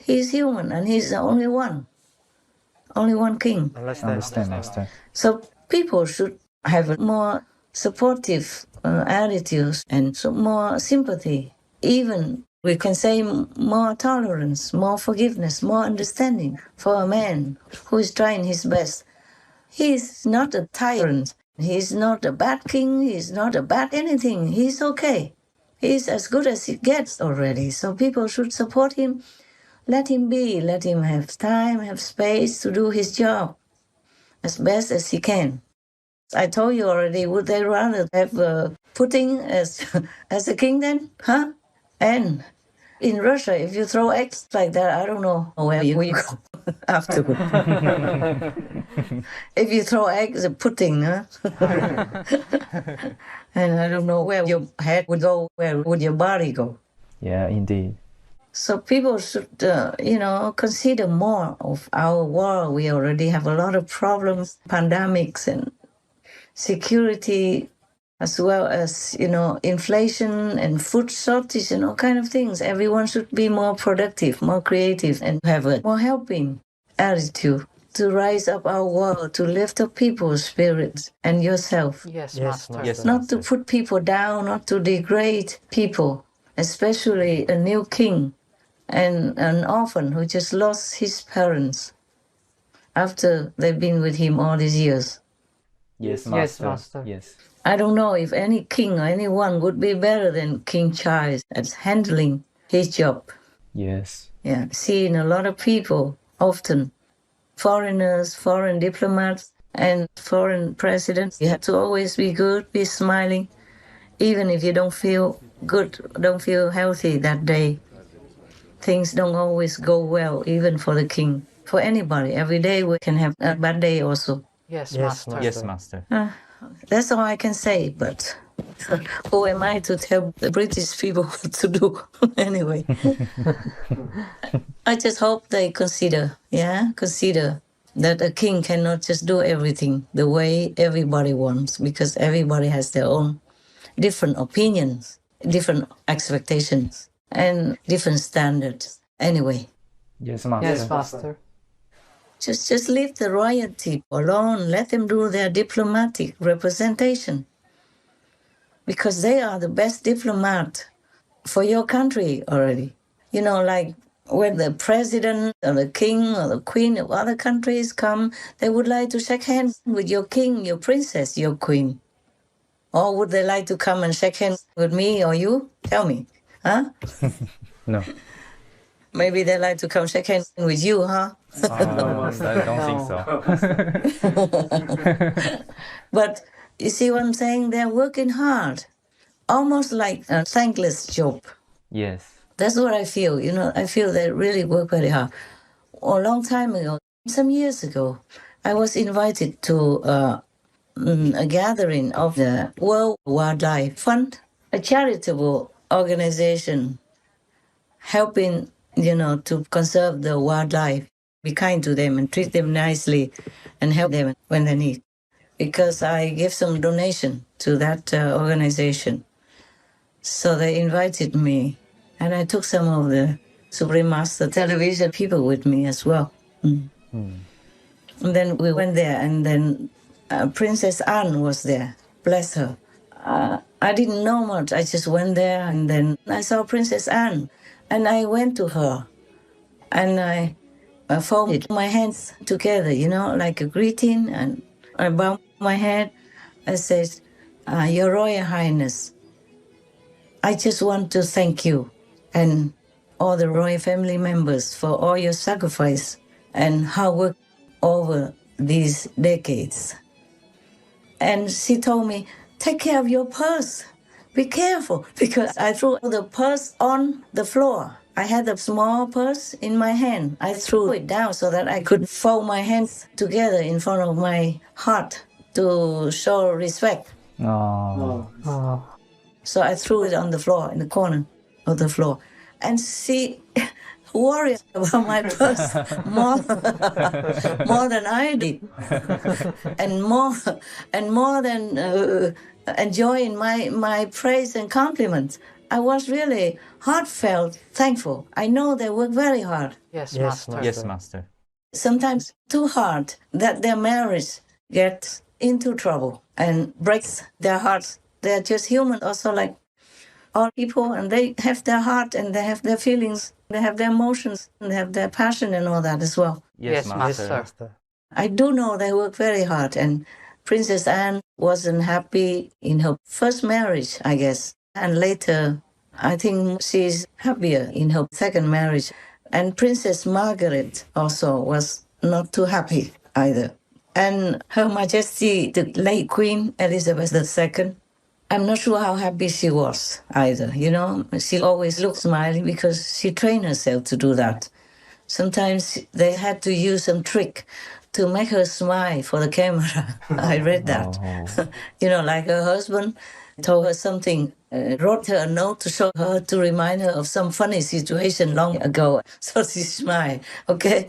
He's human and he's the only one king. Understand. So people should have a more supportive attitudes and so more sympathy. Even we can say more tolerance, more forgiveness, more understanding for a man who is trying his best. He's not a tyrant. He's not a bad king. He's not a bad anything. He's okay. He's as good as he gets already. So people should support him. Let him be. Let him have time, have space to do his job as best as he can. I told you already, would they rather have Putin as a king then? Huh? And in Russia, if you throw eggs like that, I don't know where you go afterward. If you throw eggs at Putin, huh? And I don't know where your head would go, where would your body go? Yeah, indeed. So people should, consider more of our world. We already have a lot of problems, pandemics and security, as well as, inflation and food shortage and all kind of things. Everyone should be more productive, more creative, and have a more helping attitude to rise up our world, to lift up people's spirits and yourself. Yes, Master. Yes, Not to put people down, not to degrade people, especially a new king and an orphan who just lost his parents after they've been with him all these years. Yes, Yes, Master. Master. Yes. I don't know if any king or anyone would be better than King Charles at handling his job. Yes. Yeah, seeing a lot of people, often foreigners, foreign diplomats, and foreign presidents. You have to always be good, be smiling, even if you don't feel good, don't feel healthy that day. Things don't always go well, even for the king. For anybody, every day we can have a bad day also. Yes, Yes, Master. Yes, Master. That's all I can say, but who am I to tell the British people what to do? Anyway, I just hope they consider that a king cannot just do everything the way everybody wants, because everybody has their own different opinions, different expectations, and different standards. Anyway, Yes, Master. Yes, Master. just leave the royalty alone. Let them do their diplomatic representation, because they are the best diplomat for your country already. Like when the president or the king or the queen of other countries come, they would like to shake hands with your king, your princess, your queen. Or would they like to come and shake hands with me or you? Tell me, huh? No. Maybe they like to come shake hands with you, huh? I don't think so. But you see what I'm saying? They're working hard, almost like a thankless job. Yes. That's what I feel. I feel they really work very hard. A long time ago, some years ago, I was invited to a gathering of the World Wildlife Fund, a charitable organization helping, to conserve the wildlife, be kind to them and treat them nicely and help them when they need. Because I give some donation to that organization. So they invited me, and I took some of the Supreme Master television people with me as well. And then we went there, and then Princess Anne was there, bless her. I didn't know much. I just went there, and then I saw Princess Anne, and I went to her, and I folded my hands together, like a greeting, and I bowed my head. I said, Your Royal Highness, I just want to thank you and all the royal family members for all your sacrifice and hard work over these decades. And she told me, take care of your purse. Be careful, because I threw the purse on the floor. I had a small purse in my hand. I threw it down so that I could fold my hands together in front of my heart to show respect. Oh. So I threw it on the floor, in the corner of the floor. And she worried about my purse more than I did. and more than enjoying my praise and compliments. I was really heartfelt thankful. I know they work very hard. Yes, Yes, Master. Yes, Master. Sometimes too hard that their marriage gets into trouble and breaks their hearts. They're just human also like all people, and they have their heart and they have their feelings, they have their emotions, and they have their passion and all that as well. Yes, Yes, Master. Yes, Master. I do know they work very hard, and Princess Anne wasn't happy in her first marriage, I guess. And later, I think she's happier in her second marriage. And Princess Margaret also was not too happy either. And Her Majesty, the late Queen Elizabeth II, I'm not sure how happy she was either. You know, she always looked smiling because she trained herself to do that. Sometimes they had to use some trick to make her smile for the camera. I read that. Oh. You know, like her husband told her something, wrote her a note to show her to remind her of some funny situation long ago. So she smiled, okay?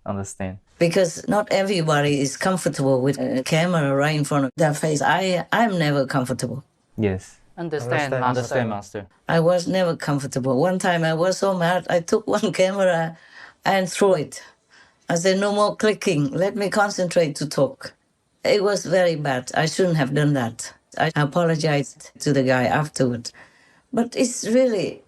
Understand. Because not everybody is comfortable with a camera right in front of their face. I'm never comfortable. Yes. Understand, Understand, Master. Understand, Master. I was never comfortable. One time I was so mad, I took one camera and threw it. I said, no more clicking. Let me concentrate to talk. It was very bad. I shouldn't have done that. I apologized to the guy afterward. But it's really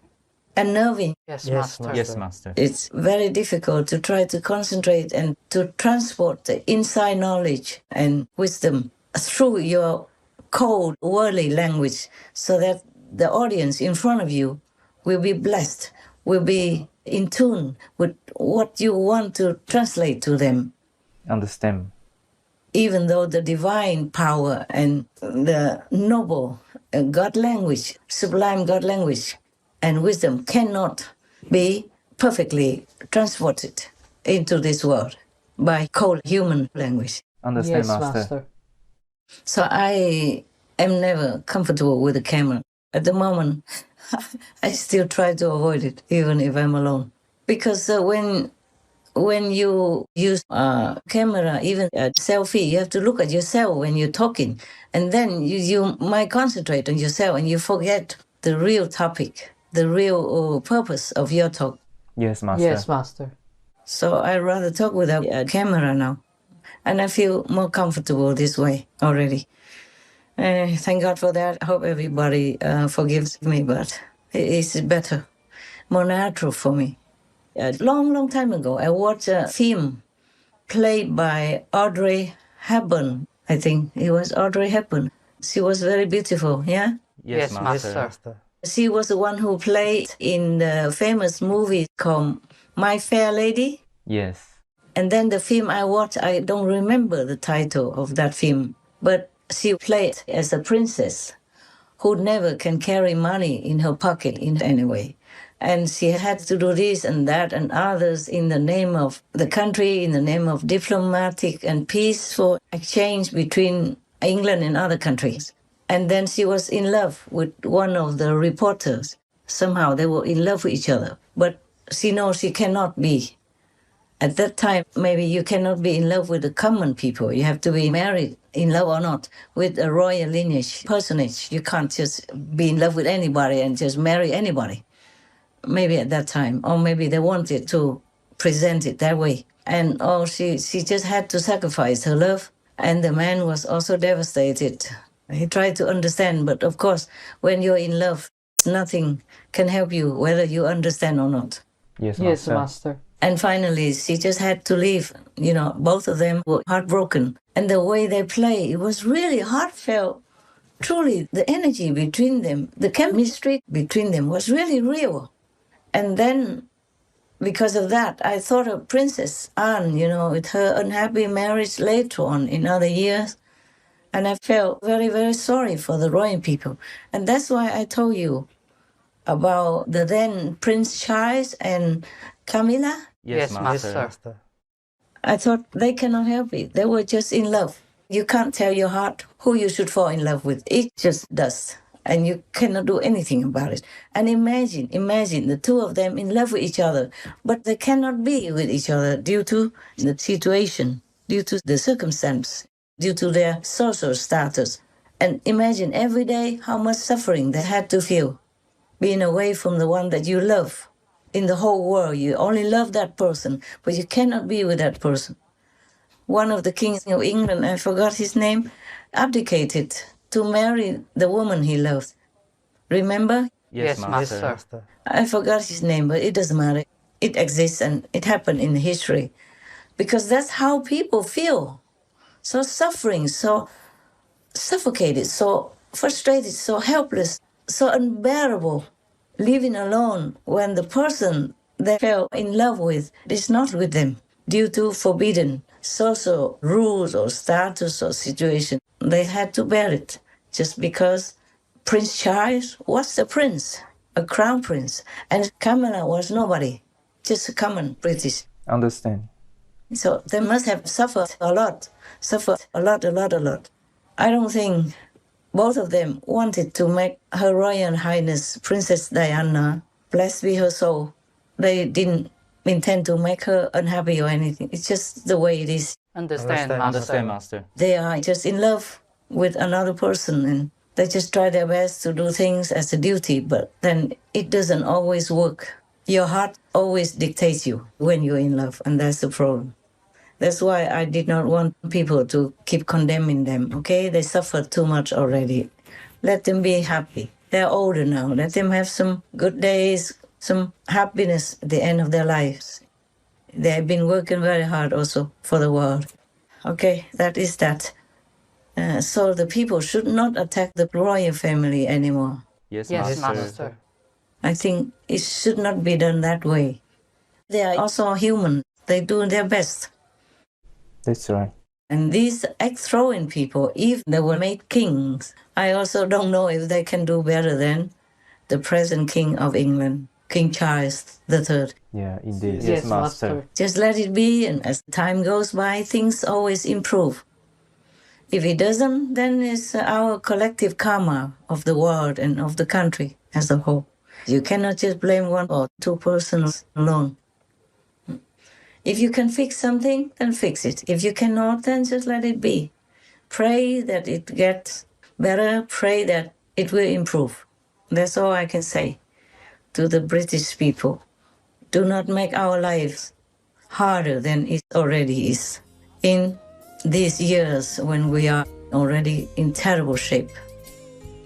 unnerving. Yes, Yes, Master. Yes, Master. It's very difficult to try to concentrate and to transport the inside knowledge and wisdom through your cold, worldly language so that the audience in front of you will be blessed, will be in tune with what you want to translate to them. Understand. Even though the divine power and the noble God language, sublime God language and wisdom cannot be perfectly transported into this world by cold human language. Understand, Yes, Master. Master. So I am never comfortable with the camera. At the moment, I still try to avoid it, even if I'm alone. Because when you use a camera, even a selfie, you have to look at yourself when you're talking. And then you might concentrate on yourself and you forget the real topic, the real purpose of your talk. Yes, Master. Yes, Master. So I rather talk without a camera now. And I feel more comfortable this way already. Thank God for that. I hope everybody forgives me, but it's better, more natural for me. A long time ago, I watched a film played by Audrey Hepburn. I think it was Audrey Hepburn. She was very beautiful, yeah? Yes, Yes, Yes, Master. Master. She was the one who played in the famous movie called My Fair Lady. Yes. And then the film I watched, I don't remember the title of that film, but she played as a princess who never can carry money in her pocket in any way. And she had to do this and that and others in the name of the country, in the name of diplomatic and peaceful exchange between England and other countries. And then she was in love with one of the reporters. Somehow they were in love with each other. But she knows she cannot be. At that time, maybe you cannot be in love with the common people. You have to be married, in love or not, with a royal lineage personage. You can't just be in love with anybody and just marry anybody. Maybe at that time, or maybe they wanted to present it that way. And she just had to sacrifice her love. And the man was also devastated. He tried to understand, but of course, when you're in love, nothing can help you, whether you understand or not. Yes, Yes, Master. Master. And finally, she just had to leave. You know, both of them were heartbroken. And the way they play, it was really heartfelt. Truly, the energy between them, the chemistry between them was really real. And then, because of that, I thought of Princess Anne, you know, with her unhappy marriage later on in other years. And I felt very, very sorry for the royal people. And that's why I told you about the then Prince Charles and Camilla. Yes, Yes, Yes, Master. Master. I thought they cannot help it. They were just in love. You can't tell your heart who you should fall in love with. It just does. And you cannot do anything about it. And imagine the two of them in love with each other, but they cannot be with each other due to the situation, due to the circumstance, due to their social status. And imagine every day how much suffering they had to feel, being away from the one that you love. In the whole world, you only love that person, but you cannot be with that person. One of the kings of England, I forgot his name, abdicated to marry the woman he loved. Remember? Yes, Master. Master. I forgot his name, but it doesn't matter. It exists and it happened in history. Because that's how people feel. So suffering, so suffocated, so frustrated, so helpless, so unbearable, living alone when the person they fell in love with is not with them due to forbidden social rules or status or situation. They had to bear it just because Prince Charles was the prince, a crown prince, and Camilla was nobody, just a common British. Understand. So they must have suffered a lot. I don't think both of them wanted to make Her Royal Highness Princess Diana, blessed be her soul. They didn't intend to make her unhappy or anything. It's just the way it is. Understand, Understand, Master. They are just in love with another person and they just try their best to do things as a duty, but then it doesn't always work. Your heart always dictates you when you're in love, and that's the problem. That's why I did not want people to keep condemning them, okay? They suffered too much already. Let them be happy. They're older now. Let them have some good days, some happiness at the end of their lives. They have been working very hard also for the world. Okay, that is that. So the people should not attack the royal family anymore. Yes, Yes, Master. Master. I think it should not be done that way. They are also human. They do their best. That's right. And these ex-throne people, if they were made kings, I also don't know if they can do better than the present King of England, King Charles III. Yeah, indeed. Yes, Master. Just let it be, and as time goes by, things always improve. If it doesn't, then it's our collective karma of the world and of the country as a whole. You cannot just blame one or two persons alone. If you can fix something, then fix it. If you cannot, then just let it be. Pray that it gets better. Pray that it will improve. That's all I can say to the British people. Do not make our lives harder than it already is. In these years when we are already in terrible shape,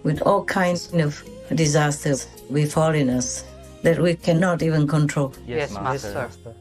with all kinds of disasters befalling us that we cannot even control. Yes, Yes, Master. Master.